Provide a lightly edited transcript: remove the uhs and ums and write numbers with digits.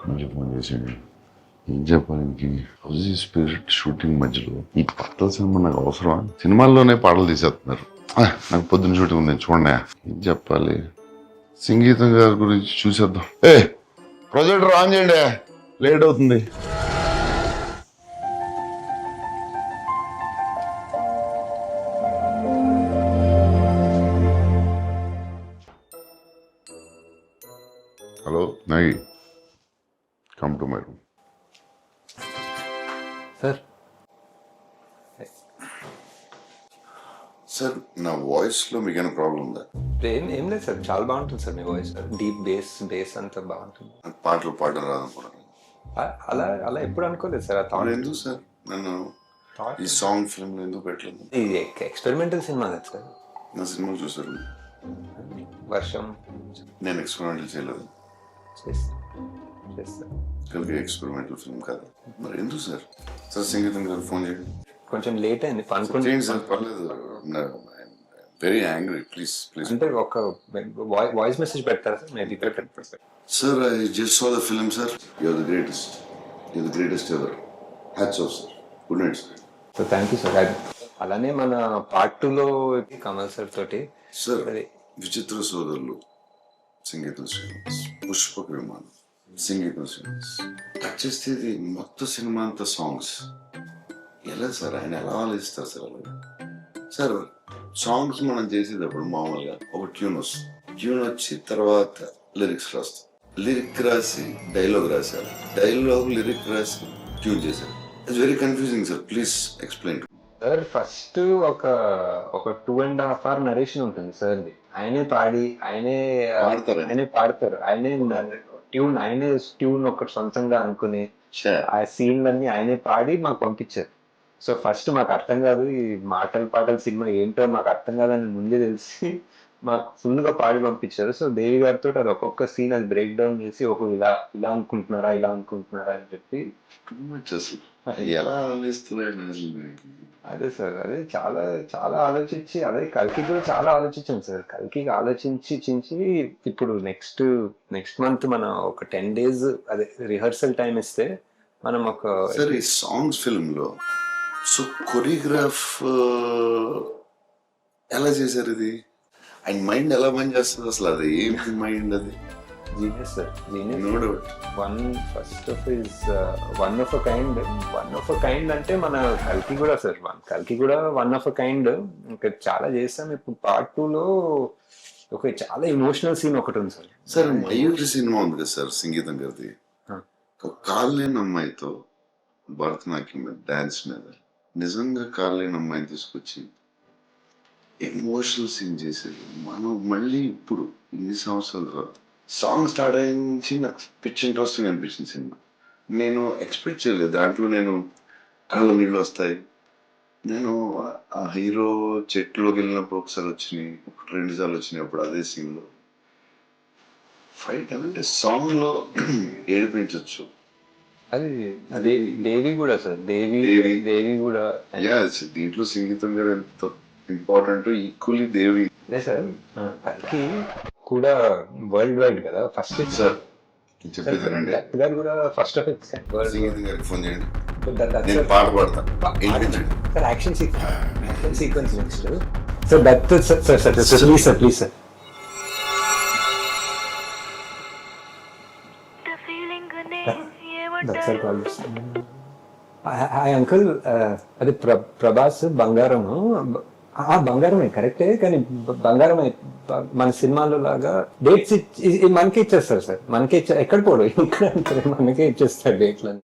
మళ్ళీ ఫోన్ చేసాడు. ఏం చెప్పాలి, హౌజీ స్పిరిట్ షూటింగ్ మధ్యలో ఈ పాటల సినిమా నాకు అవసరమా? సినిమాల్లోనే పాటలు తీసేస్తున్నారు. నాకు పొద్దున్న షూటింగ్ ఉంది చూడండి. ఏం చెప్పాలి, సంగీతం గారి గురించి చూసేద్దాం. ప్రొజెక్టర్ ఆన్ చేయండి, లేట్ అవుతుంది. Hello Nagi, come to my room. Sir sir, నా వాయిస్లో మీకు ఏమైనా ప్రాబ్లం ఉందా? ఏం లేదు సార్, చాలా బాగుంటుంది సార్ మీ వాయిస్. డీప్ బేస్ అంతా బాగుంటుంది. నాకు పాటలు పాడడం రాదనుకున్నాను. అలా అలా ఎప్పుడు అనుకోలేదు సార్. ఎందుకు సార్ నన్ను ఈ సాంగ్ ఫిల్మ్ ఎందుకు పెట్టలేదు? ఇది ఎక్స్పెరిమెంటల్ సినిమా కదా సార్. నా సినిమాలు చూసారు? వర్షం నేను ఎక్స్పెరిమెంటల్ చేయలేదు. చేస్తా కనుక ఎక్స్పెరిమెంటల్ ఫిల్మ్ కాదు. మరి ఎందుకు సార్? సార్ సంగీతం గారు ఫోన్ చేయండి. కొంచెం లేట్ అయింది చేయండి సార్, పర్లేదు. Very angry, please please. అంటే ఒక వాయిస్ మెసేజ్ పెడతారా sir? Maybe sir, I just saw the film sir. You're the greatest, you're the greatest ever. Hats off sir. Good night sir. So thank you sir. అలానే మన part 2లో Kamal sir తోటి sir విచిత్ర సోదరులు, సంగీతం శ్రీనివాస్, పుష్పక విమానం, సంగీతం శ్రీనివాస్. టచ్ చేస్తే ఇది మొత్తం సినిమా అంతా సాంగ్స్. ఎలా సార్, ఆయన ఎలా ఆలోచిస్తారు సార్? అలాగే సార్, సాంగ్స్ మనం చేసేటప్పుడు మామూలుగా ఒక ట్యూన్ వస్తుంది. ట్యూన్ వచ్చి తర్వాత లిరిక్స్ రాస్తాం. లిరిక్ రాసి డైలాగ్ రాశారు, డైలాగ్ లిరిక్ రాసి ట్యూన్ చేశారు. It's very confusing sir. Please explain. Sir first ఒక 2.5 hour నరేషన్ ఉంటుంది సార్. ఆయనే పాడి ఆయనే పాడతారు. ఆయనే ట్యూన్ ఒకటి సొంతంగా అనుకుని ఆ సీన్లన్నీ ఆయనే పాడి మాకు పంపించారు. సో ఫస్ట్ మాకు అర్థం కాదు, ఈ పాటల సినిమా ఏంటో మాకు అర్థం కాదని ముందే తెలిసి మాకు ఫుల్ గా పాడి పంపించారు. సో దేవి గారితో అది ఒక్కొక్క సీన్ అది బ్రేక్ డౌన్ చేసి ఇలా అనుకుంటున్నారా అని చెప్పి ఎలా ఆలోచిస్తున్నాడు. అదే సార్, అదే చాలా చాలా ఆలోచించి, అదే కల్కి కూడా చాలా ఆలోచించాం సార్. కల్కి ఆలోచించి ఇప్పుడు నెక్స్ట్ మంత్ మనం ఒక 10 days అదే రిహర్సల్ టైం ఇస్తే మనం ఒక సార్ ఈ సాంగ్స్ ఫిల్మ్ లో సో కొరియోగ్రాఫ్ ఎలా చేశారు? ఇది ఆయన మైండ్ ఎలా పని చేస్తుంది అసలు? అది ఏంటి మైండ్? అది genius sir, genius. No doubt. One of a kind అంటే మన కల్కి కూడా సార్. కల్కి కూడా వన్ ఆఫ్ అ కైండ్. ఇంకా చాలా చేస్తాం. ఇప్పుడు పార్ట్ 2లో ఒక చాలా ఎమోషనల్ సీన్ ఒకటి ఉంది సార్. సార్ మయూరి సినిమా ఉంది కదా సార్, సంగీతం గారిది. ఒక కాలు లేని అమ్మాయితో భరతనాట్యం మీద, డాన్స్ మీద, నిజంగా కాలు లేని అమ్మాయిని తీసుకొచ్చి ఎమోషనల్ సీన్ చేసేది. మనం మళ్ళీ ఇప్పుడు ఇన్ని సంవత్సరాల తర్వాత సాంగ్ స్టార్ట్ అయ్యి నాకు పిచ్ ఇంట్రెస్టింగ్ అనిపించింది సినిమా. నేను ఎక్స్పెక్ట్ చేయలేదు దాంట్లో నేను కళ్ళ నీళ్ళు వస్తాయి. నేను ఆ హీరో చెట్టులోకి వెళ్ళినప్పుడు ఒకసారి వచ్చినాయి, 1-2 సార్లు వచ్చినాయి. అప్పుడు అదే సీన్ లో ఫైట్ అంటే సాంగ్ లో ఏడిపించవచ్చు. అది దేవి కూడా సార్. దేవి కూడా దీంట్లో సంగీతం గారు ఎంత ఇంపార్టెంట్, ఈక్వల్లీ దేవి. అదే సార్, కల్కి కూడా వరల్డ్ వైడ్ కదా ఫస్ట్ సార్. చెప్పేదానండి, గారు కూడా ఫస్ట్ ఆఫ్ ఇట్స్ సంగీతం గారికి ఫోన్ చేయండి, నేను పాట పాడతాను. Sir action sequence next sir. That sir please sir. Sir call చేస్తాను. హాయ్ అంకుల్, అది ప్రభాస్ బంగారము. బంగారమే కరెక్టే, కానీ బంగారమే మన సినిమాలో లాగా డేట్స్ మనకే ఇచ్చేస్తారు సార్. మనకే ఎక్కడ పోడు ఇక్కడ మనకే ఇచ్చేస్తారు డేట్లని.